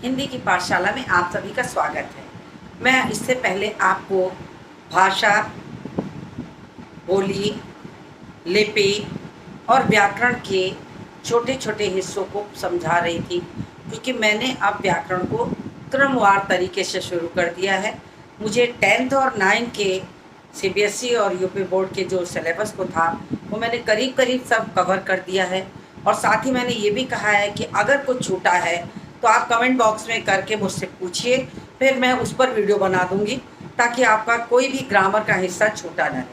हिंदी की पाठशाला में आप सभी का स्वागत है। मैं इससे पहले आपको भाषा, बोली, लिपि और व्याकरण के छोटे छोटे हिस्सों को समझा रही थी, क्योंकि मैंने अब व्याकरण को क्रमवार तरीके से शुरू कर दिया है। मुझे 10th और 9th के सीबीएसई और यूपी बोर्ड के जो सिलेबस को था वो मैंने करीब करीब सब कवर कर दिया है। और साथ ही मैंने ये भी कहा है कि अगर कुछ छूटा है तो आप कमेंट बॉक्स में करके मुझसे पूछिए, फिर मैं उस पर वीडियो बना दूंगी ताकि आपका कोई भी ग्रामर का हिस्सा छूटा न रहे।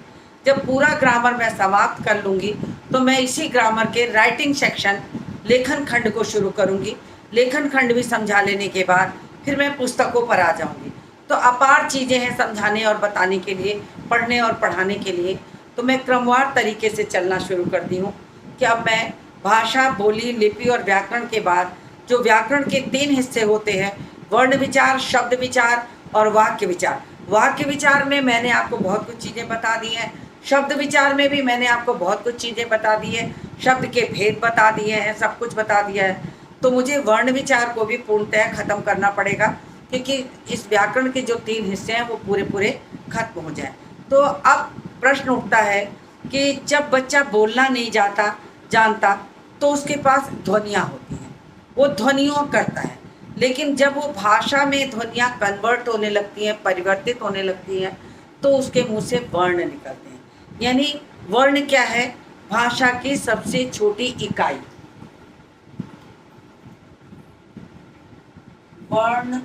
जब पूरा ग्रामर मैं समाप्त कर लूँगी तो मैं इसी ग्रामर के राइटिंग सेक्शन लेखन खंड को शुरू करूँगी। लेखन खंड भी समझा लेने के बाद फिर मैं पुस्तकों पर आ जाऊँगी। तो अपार चीज़ें हैं समझाने और बताने के लिए, पढ़ने और पढ़ाने के लिए। तो मैं क्रमवार तरीके से चलना शुरू कर दी हूँ कि अब मैं भाषा, बोली, लिपि और व्याकरण के बाद जो व्याकरण के 3 हिस्से होते हैं, वर्ण विचार, शब्द विचार और वाक्य विचार। वाक्य विचार में मैंने आपको बहुत कुछ चीज़ें बता दी हैं। शब्द विचार में भी मैंने आपको बहुत कुछ चीज़ें बता दी है, शब्द के भेद बता दिए हैं, सब कुछ बता दिया है। तो मुझे वर्ण विचार को भी पूर्णतः खत्म करना पड़ेगा, क्योंकि इस व्याकरण के जो 3 हिस्से हैं वो पूरे पूरे खत्म हो जाए। तो अब प्रश्न उठता है कि जब बच्चा बोलना नहीं जानता तो उसके पास ध्वनियाँ होती हैं, वो ध्वनियों करता है। लेकिन जब वो भाषा में ध्वनियाँ कन्वर्ट होने लगती हैं, परिवर्तित होने लगती हैं, तो उसके मुंह से वर्ण निकलते हैं। यानी वर्ण क्या है? भाषा की सबसे छोटी इकाई। वर्ण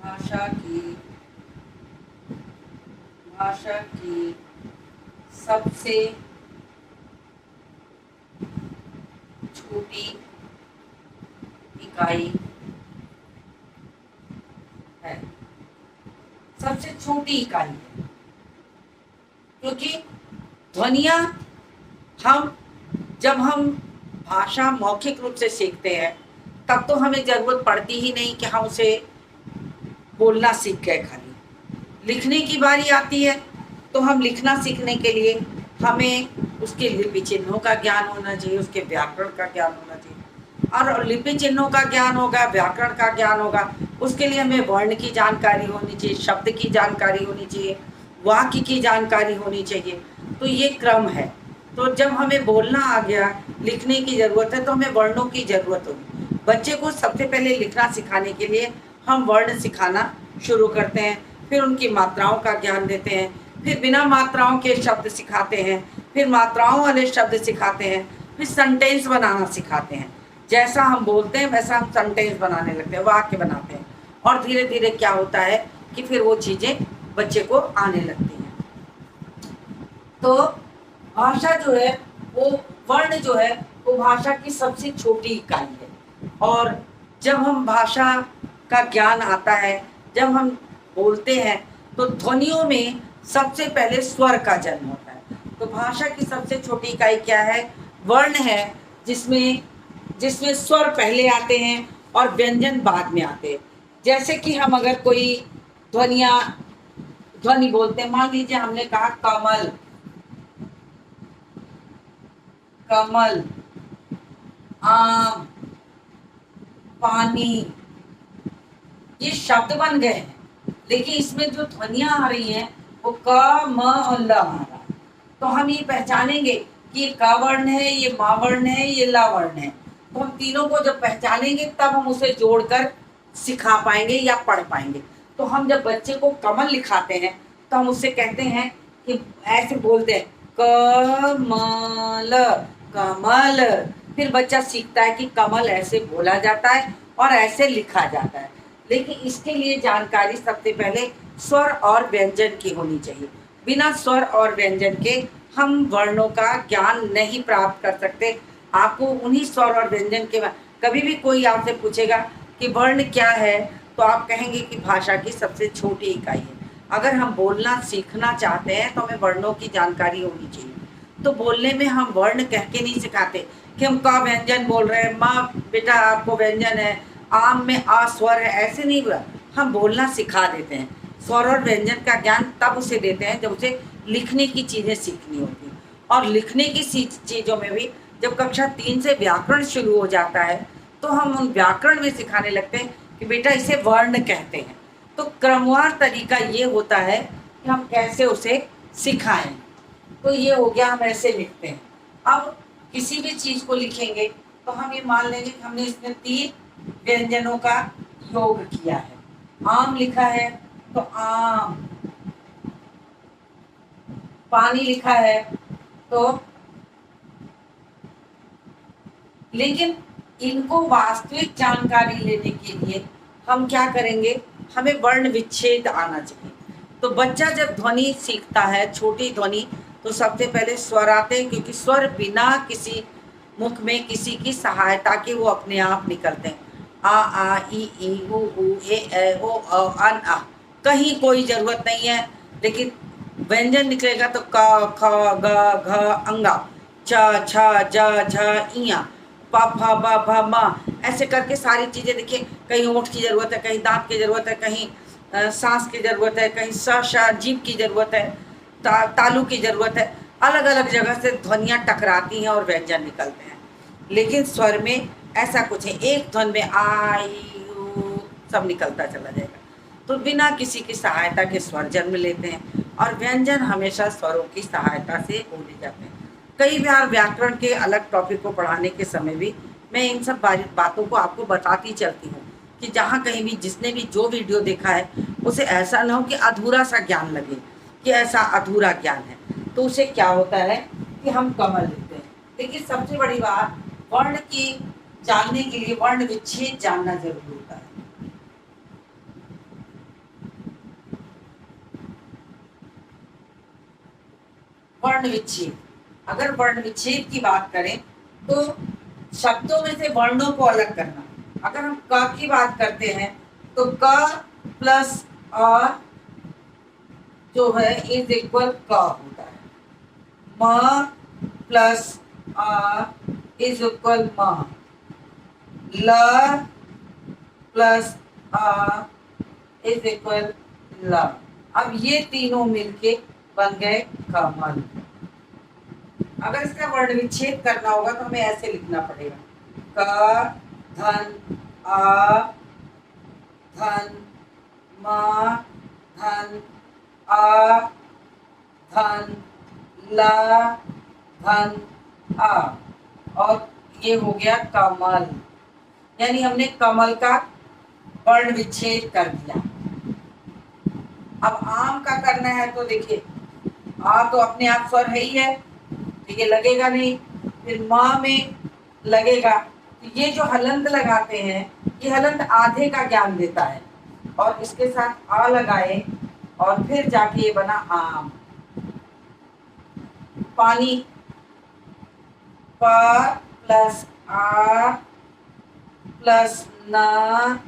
भाषा की सबसे छोटी इकाई है, सबसे छोटी इकाई है। क्योंकि ध्वनियाँ जब हम भाषा मौखिक रूप से सीखते हैं तब तो हमें ज़रूरत पड़ती ही नहीं कि हम उसे बोलना सीख गए। खाली लिखने की बारी आती है तो हम लिखना सीखने के लिए हमें उसके लिपि चिन्हों का ज्ञान होना चाहिए, उसके व्याकरण का ज्ञान होना चाहिए। और लिपि चिन्हों का ज्ञान होगा, व्याकरण का ज्ञान होगा, उसके लिए हमें वर्ण की जानकारी होनी चाहिए, शब्द की जानकारी होनी चाहिए, वाक्य की जानकारी होनी चाहिए। तो ये क्रम है। तो जब हमें बोलना आ गया, लिखने की ज़रूरत है, तो हमें वर्णों की ज़रूरत होगी। बच्चे को सबसे पहले लिखना सिखाने के लिए हम वर्ण सिखाना शुरू करते हैं, फिर उनकी मात्राओं का ज्ञान देते हैं, फिर बिना मात्राओं के शब्द सिखाते हैं, फिर मात्राओं वाले शब्द सिखाते हैं, फिर सेंटेंस बनाना सिखाते हैं। जैसा हम बोलते हैं वैसा हम सेंटेंस बनाने लगते हैं, वाक्य बनाते हैं। और धीरे धीरे क्या होता है कि फिर वो चीज़ें बच्चे को आने लगती हैं। तो भाषा जो है वो, वर्ण जो है वो भाषा की सबसे छोटी इकाई है। और जब हम भाषा का ज्ञान आता है, जब हम बोलते हैं, तो ध्वनियों में सबसे पहले स्वर का जन्म होता है। तो भाषा की सबसे छोटी इकाई क्या है? वर्ण है, जिसमें स्वर पहले आते हैं और व्यंजन बाद में आते हैं। जैसे कि हम अगर कोई ध्वनि बोलते हैं, मान लीजिए हमने कहा कमल, कमल, आम, पानी, ये शब्द बन गए हैं। लेकिन इसमें जो ध्वनियाँ आ रही हैं वो क, म और ल आ रहा है। तो हम ये पहचानेंगे कि ये क वर्ण है, ये मा वर्ण है, ये ला वर्ण है। तो हम तीनों को जब पहचानेंगे तब हम उसे जोड़कर सिखा पाएंगे या पढ़ पाएंगे। तो हम जब बच्चे को कमल लिखाते हैं तो हम उससे कहते हैं कि ऐसे बोलते हैं कमल, कमल। फिर बच्चा सीखता है कि कमल ऐसे बोला जाता है और ऐसे लिखा जाता है। लेकिन इसके लिए जानकारी सबसे पहले स्वर और व्यंजन की होनी चाहिए। बिना स्वर और व्यंजन के हम वर्णों का ज्ञान नहीं प्राप्त कर सकते। आपको उन्हीं स्वर और व्यंजन के कभी भी कोई आपसे पूछेगा कि वर्ण क्या है, तो आप कहेंगे कि भाषा की सबसे छोटी इकाई है। अगर हम बोलना सीखना चाहते हैं तो हमें वर्णों की जानकारी होनी चाहिए। तो बोलने में हम वर्ण कह के नहीं सिखाते कि हम का व्यंजन बोल रहे हैं, माँ बेटा आपको व्यंजन है, आम में आ स्वर है, ऐसे नहीं बोला। हम बोलना सिखा देते हैं। स्वर और व्यंजन का ज्ञान तब उसे देते हैं जब उसे लिखने की चीज़ें सीखनी होती हैं। और लिखने की चीज़ों में भी जब कक्षा 3 से व्याकरण शुरू हो जाता है तो हम उन व्याकरण में सिखाने लगते हैं कि बेटा इसे वर्ण कहते हैं। तो क्रमवार तरीका ये होता है कि हम कैसे उसे सिखाएं। तो ये हो गया, हम ऐसे लिखते हैं। अब किसी भी चीज को लिखेंगे तो हम ये मान लेंगे कि हमने इसमें 3 व्यंजनों का योग किया है। आम लिखा है तो आम, पानी लिखा है तो, लेकिन इनको वास्तविक जानकारी लेने के लिए हम क्या करेंगे, हमें वर्ण विच्छेद आना चाहिए। तो बच्चा जब ध्वनि सीखता है, छोटी ध्वनि, तो सबसे पहले स्वर आते हैं, क्योंकि स्वर बिना किसी मुख में किसी की सहायता के वो अपने आप निकलते हैं। आ ई उ ए ओ अन आ, कहीं कोई जरूरत नहीं है। लेकिन व्यंजन निकलेगा तो क ख ग घ अंगा, च छ ज झ इया, प फ ब भ म, ऐसे करके सारी चीजें देखिए, कहीं ओठ की जरूरत है, कहीं दांत की जरूरत है, कहीं सांस की जरूरत है, कहीं स श जीभ की जरूरत है, तालु की जरूरत है। अलग अलग जगह से ध्वनियां टकराती हैं और व्यंजन निकलते हैं। लेकिन स्वर में ऐसा कुछ है, एक ध्वन में आ ई उ सब निकलता चला जाएगा। तो बिना किसी की सहायता के स्वर जन्म लेते हैं और व्यंजन हमेशा स्वरों की सहायता से बोले जाते हैं। कई बार व्याकरण के अलग टॉपिक को पढ़ाने के समय भी मैं इन सब बातों को आपको बताती चलती हूँ, कि जहाँ कहीं भी जिसने भी जो वीडियो देखा है उसे ऐसा ना हो कि अधूरा सा ज्ञान लगे, कि ऐसा अधूरा ज्ञान है। तो उसे क्या होता है कि हम कमल लिखते हैं। लेकिन सबसे बड़ी बात, वर्ण की जानने के लिए वर्ण विच्छेद जानना जरूरी होता है। वर्ण विच्छेद, अगर वर्ण विच्छेद की बात करें तो शब्दों में से वर्णों को अलग करना। अगर हम क की बात करते हैं तो क प्लस अ जो है इज इक्वल क होता है। म प्लस अ इज इक्वल म, ल प्लस अ इज इक्वल ल। अब ये तीनों मिलके बन गए कमल। अगर इसका वर्ण विच्छेद करना होगा तो हमें ऐसे लिखना पड़ेगा, क धन अ धन म धन अ धन ल धन अ, और ये हो गया कमल। यानी हमने कमल का वर्ण विच्छेद कर दिया। अब आम का करना है तो देखिए, आ तो अपने आप स्वर है ही है, तो ये लगेगा नहीं। फिर माँ में लगेगा, तो ये जो हलंत लगाते हैं, ये हलंत आधे का ज्ञान देता है। और इसके साथ आ लगाए और फिर जाके ये बना आम। पानी, प प्लस आ प्लस न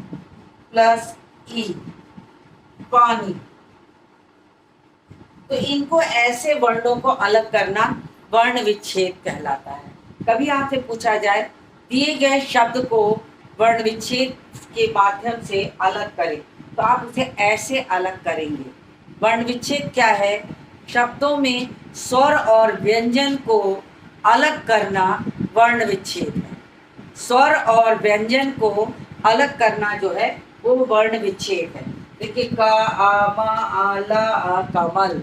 प्लस ई, पानी। तो इनको ऐसे वर्णों को अलग करना वर्ण विच्छेद कहलाता है। कभी आपसे पूछा जाए दिए गए शब्द को वर्ण विच्छेद के माध्यम से अलग करें, तो आप उसे ऐसे अलग करेंगे। वर्ण विच्छेद क्या है? शब्दों में स्वर और व्यंजन को अलग करना वर्ण विच्छेद है। स्वर और व्यंजन को अलग करना जो है वो वर्ण विच्छेद है। देखिए, क आ म आ ल आ कमल,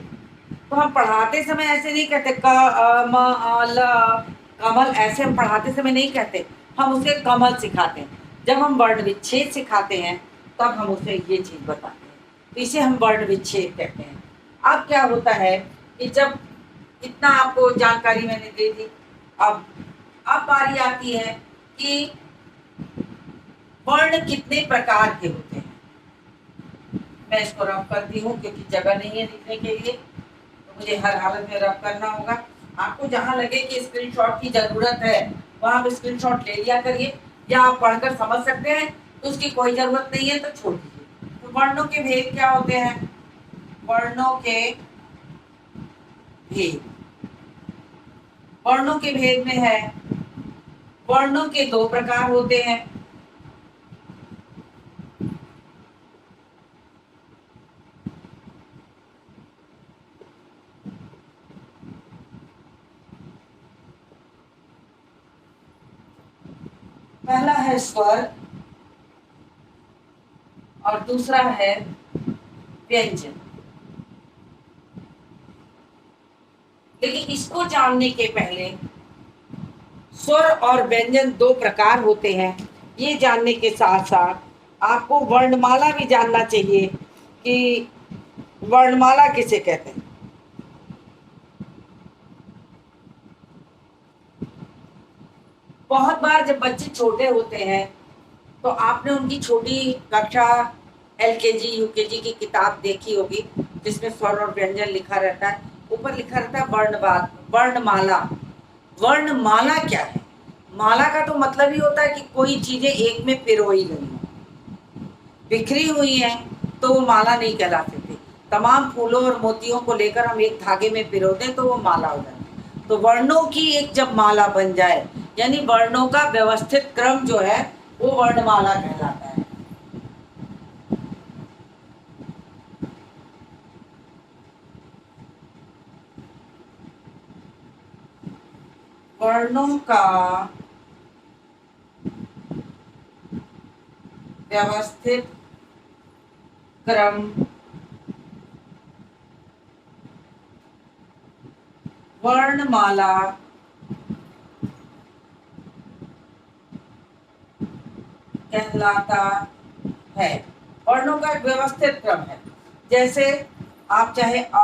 तो हम पढ़ाते समय ऐसे नहीं कहते क अ म अ ल कमल, ऐसे हम पढ़ाते समय नहीं कहते, हम उसे कमल सिखाते हैं। जब हम वर्ण विच्छेद सिखाते हैं तब हम उसे ये चीज बताते हैं, तो इसे हम वर्ण विच्छेद कहते हैं। अब क्या होता है कि जब इतना आपको जानकारी मैंने दे दी, अब बारी आती है कि वर्ण कितने प्रकार के होते हैं। मैं इसको रब करती हूँ क्योंकि जगह नहीं है लिखने के लिए, तो मुझे हर हालत में रब करना होगा। आपको जहाँ लगे कि स्क्रीनशॉट की जरूरत है वहाँ आप स्क्रीनशॉट ले लिया करिए, या आप पढ़कर समझ सकते हैं तो उसकी कोई जरूरत नहीं है तो छोड़ दीजिए। तो वर्णों के भेद क्या होते हैं? वर्णों के भेद, वर्णों के भेद में है, वर्णों के 2 प्रकार होते हैं। है स्वर और दूसरा है व्यंजन। लेकिन इसको जानने के पहले स्वर और व्यंजन दो प्रकार होते हैं, ये जानने के साथ साथ आपको वर्णमाला भी जानना चाहिए कि वर्णमाला किसे कहते हैं। बहुत बार जब बच्चे छोटे होते हैं तो आपने उनकी छोटी कक्षा एलकेजी यूकेजी की किताब देखी होगी, जिसमें स्वर और व्यंजन लिखा रहता है, ऊपर लिखा रहता है वर्णमाला। वर्णमाला क्या है? माला का तो मतलब ही होता है कि कोई चीजें एक में पिरोई गई हो, बिखरी हुई है तो वो माला नहीं कहला सकती। तमाम फूलों और मोतियों को लेकर हम एक धागे में पिरो दें तो वो माला हो जाती है। तो वर्णों की एक जब माला बन जाए, यानी वर्णों का व्यवस्थित क्रम जो है वो वर्णमाला कहलाता है। वर्णों का व्यवस्थित क्रम वर्णमाला कहलाता है। वर्णों का एक व्यवस्थित क्रम है। जैसे आप चाहे आ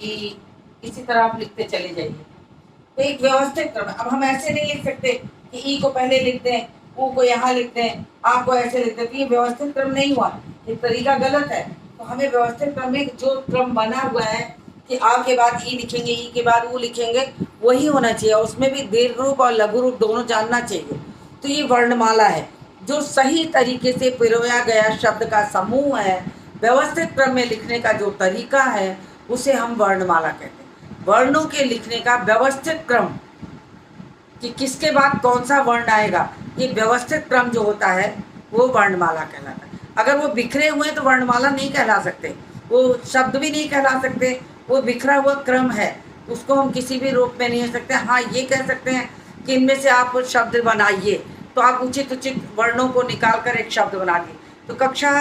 ई इसी तरह आप लिखते चले जाइए, तो एक व्यवस्थित क्रम है। अब हम ऐसे नहीं लिख सकते कि ई को पहले लिख दें, ऊ को यहाँ लिख दें, आ को ऐसे लिख दें, तो ये व्यवस्थित क्रम नहीं हुआ, ये तरीका गलत है। तो हमें व्यवस्थित क्रम में जो क्रम बना हुआ है कि आ के बाद ई लिखेंगे, ई के बाद ऊ लिखेंगे, वही होना चाहिए। उसमें भी दीर्घ रूप और लघु रूप दोनों जानना चाहिए। तो ये वर्णमाला है, जो सही तरीके से पिरोया गया शब्द का समूह है। व्यवस्थित क्रम में लिखने का जो तरीका है उसे हम वर्णमाला कहते हैं। वर्णों के लिखने का व्यवस्थित क्रम कि किसके बाद कौन सा वर्ण आएगा, ये व्यवस्थित क्रम जो होता है वो वर्णमाला कहलाता है। अगर वो बिखरे हुए तो वर्णमाला नहीं कहला सकते, वो शब्द भी नहीं कहला सकते, वो बिखरा हुआ क्रम है, उसको हम किसी भी रूप में नहीं कह सकते। हाँ, ये कह सकते हैं कि इनमें से आप शब्द बनाइए, तो आप उचित उचित वर्णों को निकाल कर एक शब्द बना दिए। तो कक्षा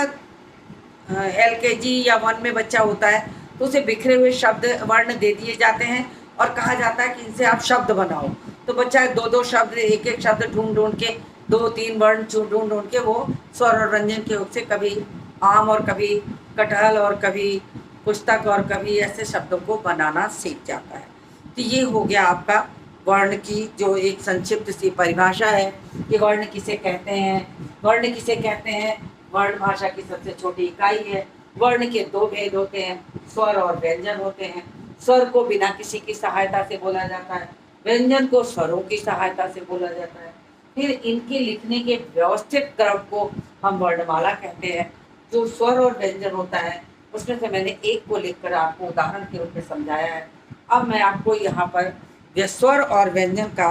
एलकेजी या 1 में बच्चा होता है तो उसे बिखरे हुए शब्द वर्ण दे दिए जाते हैं और कहा जाता है कि इनसे आप शब्द बनाओ। तो बच्चा 2-2 शब्द, एक शब्द ढूंढ के, 2-3 वर्ण ढूंढ के वो स्वर और व्यंजन के रूप से कभी आम और कभी कटहल और कभी पुस्तक और कभी ऐसे शब्दों को बनाना सीख जाता है। तो ये हो गया आपका वर्ण की जो एक संक्षिप्त सी परिभाषा है कि वर्ण किसे कहते हैं। वर्ण किसे कहते हैं? वर्ण भाषा की सबसे छोटी इकाई है। वर्ण के 2 भेद होते हैं, स्वर और व्यंजन होते हैं। स्वर को बिना किसी की सहायता से बोला जाता है, व्यंजन को स्वरों की सहायता से बोला जाता है। फिर इनके लिखने के व्यवस्थित क्रम को हम वर्णमाला कहते हैं। जो स्वर और व्यंजन होता है उसमें से मैंने एक को लिखकर आपको उदाहरण के रूप में समझाया है। अब मैं आपको यहाँ पर स्वर और व्यंजन का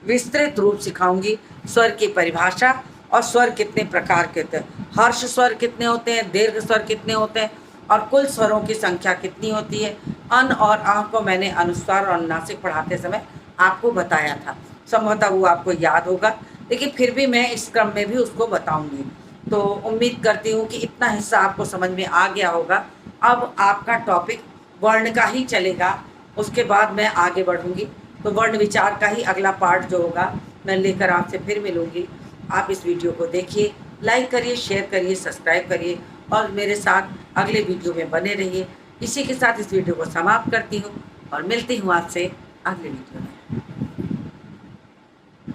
विस्तृत रूप सिखाऊंगी। स्वर की परिभाषा और स्वर कितने प्रकार के होते हैं, हर्ष स्वर कितने होते हैं, दीर्घ स्वर कितने होते हैं, और कुल स्वरों की संख्या कितनी होती है। अन और आह को मैंने अनुस्वार और अनुनासिक पढ़ाते समय आपको बताया था, संभवतः वो आपको याद होगा, लेकिन फिर भी मैं इस क्रम में भी उसको बताऊंगी। तो उम्मीद करती हूँ कि इतना हिस्सा आपको समझ में आ गया होगा। अब आपका टॉपिक वर्ण का ही चलेगा, उसके बाद मैं आगे बढ़ूँगी। तो वर्ण विचार का ही अगला पार्ट जो होगा मैं लेकर आपसे फिर मिलूँगी। आप इस वीडियो को देखिए, लाइक करिए, शेयर करिए, सब्सक्राइब करिए और मेरे साथ अगले वीडियो में बने रहिए। इसी के साथ इस वीडियो को समाप्त करती हूँ और मिलती हूँ आपसे अगले वीडियो में।